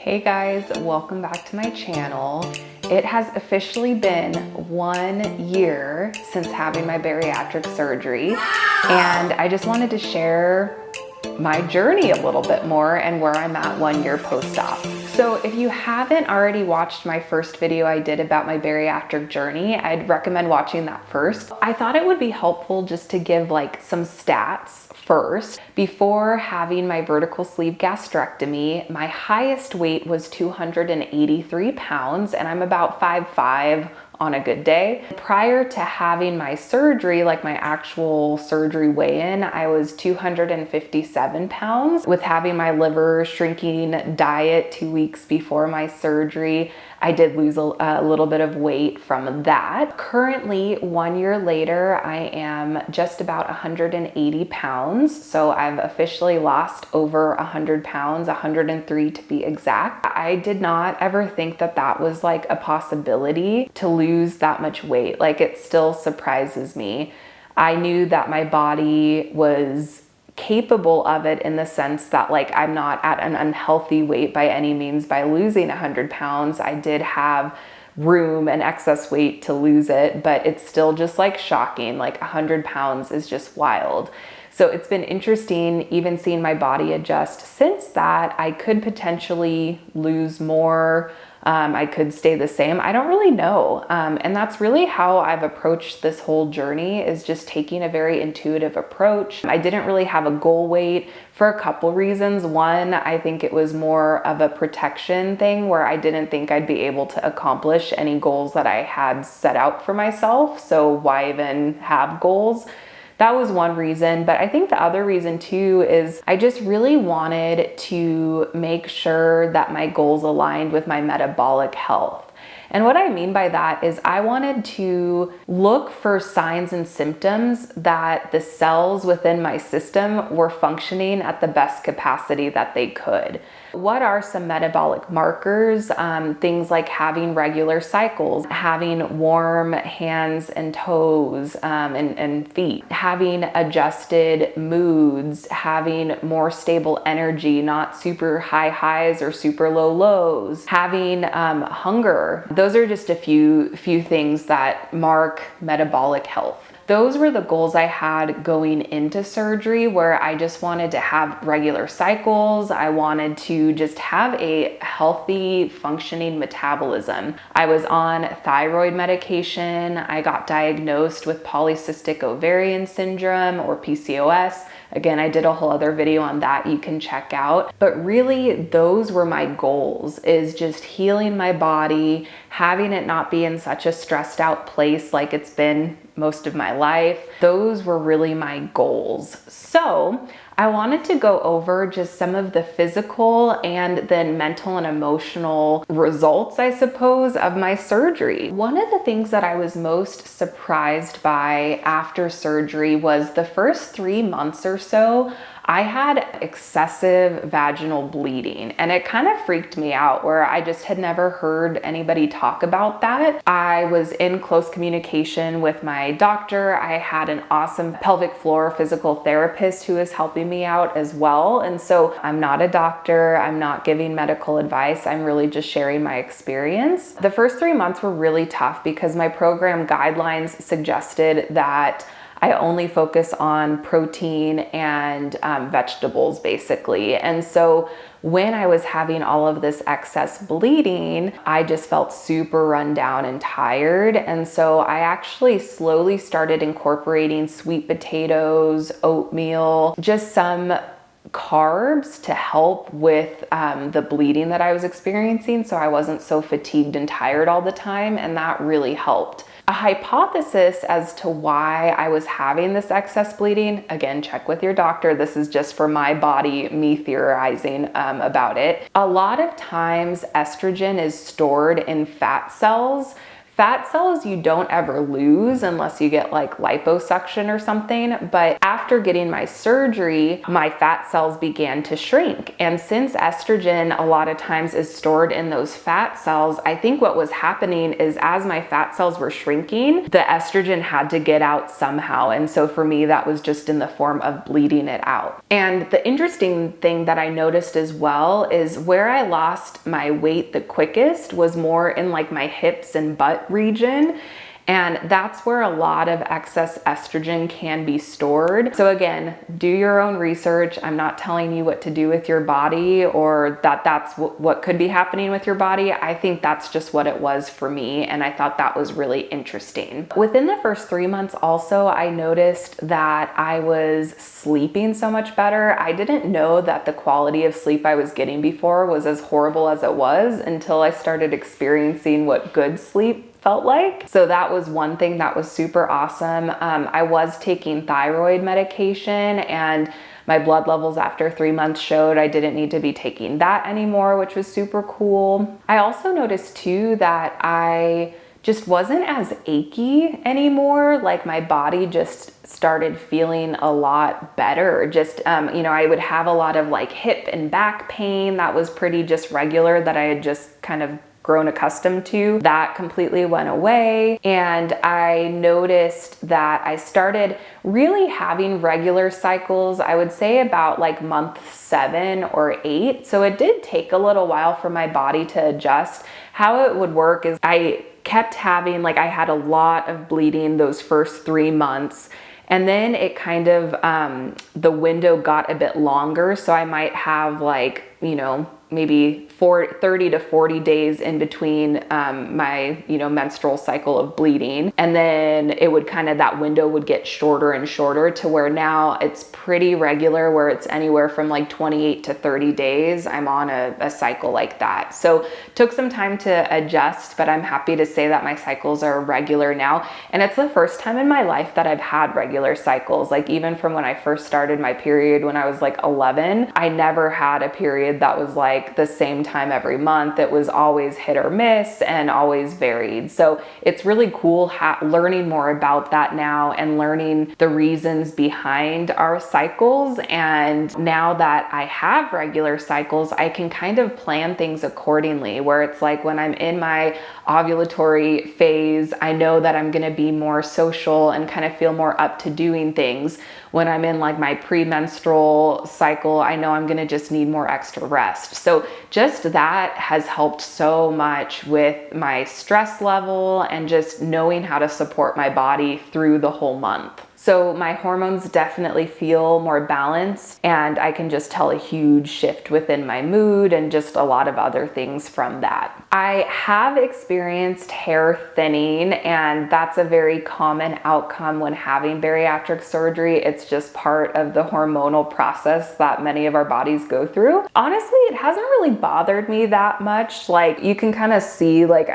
Hey guys, welcome back to my channel. It has officially been 1 year since having my bariatric surgery, and I just wanted to share my journey a little bit more and where I'm at 1 year post-op. So if you haven't already watched my first video I did about my bariatric journey, I'd recommend watching that first. I thought it would be helpful just to give like some stats first. Before having my vertical sleeve gastrectomy, my highest weight was 283 pounds, and I'm about 5'5" on a good day. Prior to having my surgery, like my actual surgery weigh-in, I was 257 pounds. With having my liver shrinking diet 2 weeks before my surgery, I did lose a little bit of weight from that. Currently, 1 year later, I am just about 180 pounds. So I've officially lost over 100 pounds, 103 to be exact. I did not ever think that that was like a possibility to lose that much weight. Like, it still surprises me. I knew that my body was capable of it in the sense that like I'm not at an unhealthy weight by any means by losing 100 pounds. I did have room and excess weight to lose it, but it's still just like shocking. Like 100 pounds is just wild. So it's been interesting even seeing my body adjust since that. I could potentially lose more. I could stay the same. I don't really know. And that's really how I've approached this whole journey, is just taking a very intuitive approach. I didn't really have a goal weight for a couple reasons. One, I think it was more of a protection thing where I didn't think I'd be able to accomplish any goals that I had set out for myself. So why even have goals? That was one reason, but I think the other reason too is I just really wanted to make sure that my goals aligned with my metabolic health. And what I mean by that is I wanted to look for signs and symptoms that the cells within my system were functioning at the best capacity that they could. What are some metabolic markers? Things like having regular cycles, having warm hands and toes and feet, having adjusted moods, having more stable energy, not super high highs or super low lows, having hunger. Those are just a few things that mark metabolic health. Those were the goals I had going into surgery, where I just wanted to have regular cycles. I wanted to just have a healthy, functioning metabolism. I was on thyroid medication. I got diagnosed with polycystic ovarian syndrome, or PCOS. Again, I did a whole other video on that you can check out. But really, those were my goals, is just healing my body, having it not be in such a stressed out place like it's been most of my life. Those were really my goals. So I wanted to go over just some of the physical and then mental and emotional results, I suppose, of my surgery. One of the things that I was most surprised by after surgery was the first 3 months or so, I had excessive vaginal bleeding, and it kind of freaked me out, where I just had never heard anybody talk about that. I was in close communication with my doctor. I had an awesome pelvic floor physical therapist who is helping me out as well. And so I'm not a doctor. I'm not giving medical advice. I'm really just sharing my experience. The first 3 months were really tough because my program guidelines suggested that I only focus on protein and vegetables, basically. And so when I was having all of this excess bleeding, I just felt super run down and tired. And so I actually slowly started incorporating sweet potatoes, oatmeal, just some carbs to help with the bleeding that I was experiencing, so I wasn't so fatigued and tired all the time, and that really helped. A hypothesis as to why I was having this excess bleeding, again, check with your doctor. This is just for my body, me theorizing about it. A lot of times estrogen is stored in fat cells. Fat cells you don't ever lose unless you get like liposuction or something, but after getting my surgery, my fat cells began to shrink. And since estrogen a lot of times is stored in those fat cells, I think what was happening is as my fat cells were shrinking, the estrogen had to get out somehow. And so for me, that was just in the form of bleeding it out. And the interesting thing that I noticed as well is where I lost my weight the quickest was more in like my hips and butt region. And that's where a lot of excess estrogen can be stored. So again, do your own research. I'm not telling you what to do with your body or that that's what could be happening with your body. I think that's just what it was for me. And I thought that was really interesting. Within the first 3 months also, I noticed that I was sleeping so much better. I didn't know that the quality of sleep I was getting before was as horrible as it was until I started experiencing what good sleep felt like. So that was one thing that was super awesome. I was taking thyroid medication and my blood levels after 3 months showed I didn't need to be taking that anymore, which was super cool. I also noticed too that I just wasn't as achy anymore. Like my body just started feeling a lot better. Just, I would have a lot of like hip and back pain that was pretty just regular that I had just kind of grown accustomed to. That completely went away. And I noticed that I started really having regular cycles, I would say about like month 7 or 8. So it did take a little while for my body to adjust. How it would work is I kept having, like I had a lot of bleeding those first 3 months. And then it kind of, the window got a bit longer. So I might have like, maybe 30 to 40 days in between my, menstrual cycle of bleeding. And then it would that window would get shorter and shorter to where now it's pretty regular where it's anywhere from like 28 to 30 days. I'm on a cycle like that. So took some time to adjust, but I'm happy to say that my cycles are regular now. And it's the first time in my life that I've had regular cycles. Like even from when I first started my period when I was like 11, I never had a period that was like the same time every month. It was always hit or miss and always varied. So it's really cool learning more about that now and learning the reasons behind our cycles. And now that I have regular cycles, I can kind of plan things accordingly, where it's like when I'm in my ovulatory phase, I know that I'm going to be more social and kind of feel more up to doing things. When I'm in like my premenstrual cycle, I know I'm going to just need more extra rest. So just that has helped so much with my stress level and just knowing how to support my body through the whole month. So my hormones definitely feel more balanced, and I can just tell a huge shift within my mood and just a lot of other things from that. I have experienced hair thinning, and that's a very common outcome when having bariatric surgery. It's just part of the hormonal process that many of our bodies go through. Honestly, it hasn't really bothered me that much. Like you can kind of see, like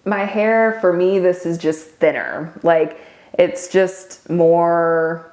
my hair, for me, this is just thinner. Like it's just thinner,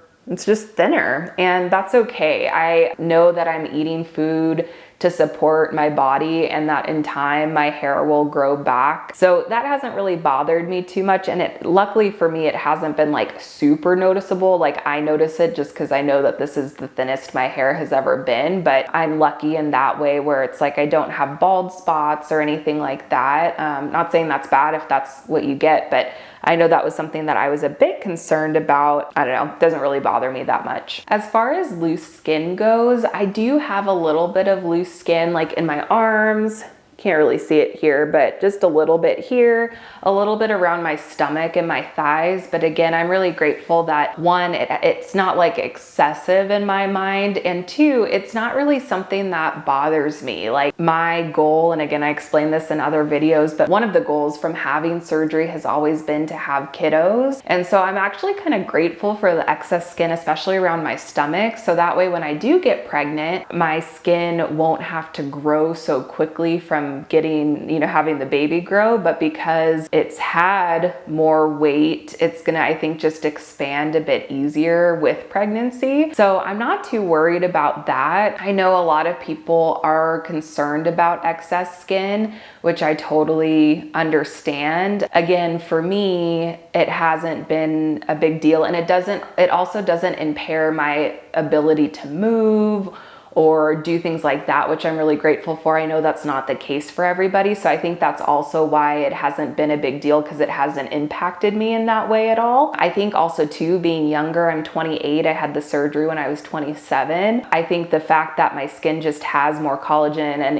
and that's okay. I know that I'm eating food to support my body and that in time my hair will grow back. So that hasn't really bothered me too much. And luckily for me, it hasn't been like super noticeable. Like I notice it just because I know that this is the thinnest my hair has ever been, but I'm lucky in that way where it's like I don't have bald spots or anything like that. Not saying that's bad if that's what you get, but I know that was something that I was a bit concerned about. I don't know, it doesn't really bother me that much. As far as loose skin goes, I do have a little bit of loose skin like in my arms. Can't really see it here, but just a little bit here, a little bit around my stomach and my thighs. But again, I'm really grateful that one, it's not like excessive in my mind, and two, it's not really something that bothers me. Like my goal, and again, I explained this in other videos, but one of the goals from having surgery has always been to have kiddos. And so I'm actually kind of grateful for the excess skin, especially around my stomach. So that way, when I do get pregnant, my skin won't have to grow so quickly from from getting, having the baby grow, but because it's had more weight, it's gonna, I think, just expand a bit easier with pregnancy. So I'm not too worried about that. I know a lot of people are concerned about excess skin, which I totally understand. Again, for me, it hasn't been a big deal, and it also doesn't impair my ability to move or do things like that, which I'm really grateful for. I know that's not the case for everybody. So I think that's also why it hasn't been a big deal, because it hasn't impacted me in that way at all. I think also too, being younger, I'm 28, I had the surgery when I was 27. I think the fact that my skin just has more collagen and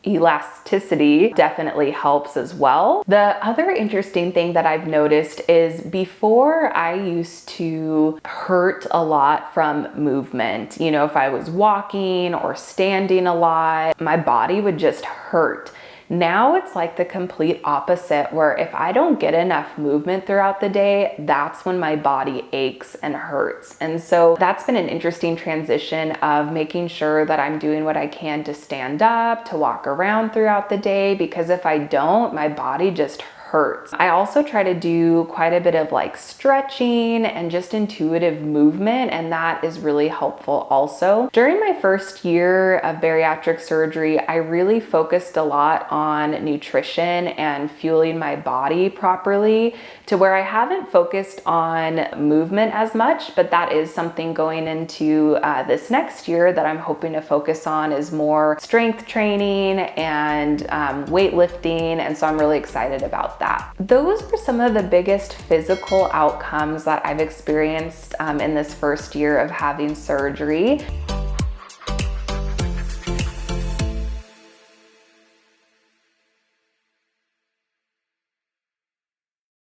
elasticity definitely helps as well. The other interesting thing that I've noticed is before I used to hurt a lot from movement. If I was walking or standing a lot, my body would just hurt. Now it's like the complete opposite, where if I don't get enough movement throughout the day, that's when my body aches and hurts. And so that's been an interesting transition of making sure that I'm doing what I can to stand up, to walk around throughout the day, because if I don't, my body just hurts. I also try to do quite a bit of like stretching and just intuitive movement, and that is really helpful also. During my first year of bariatric surgery, I really focused a lot on nutrition and fueling my body properly, to where I haven't focused on movement as much, but that is something going into this next year that I'm hoping to focus on, is more strength training and weightlifting, and so I'm really excited about that. Those were some of the biggest physical outcomes that I've experienced in this first year of having surgery.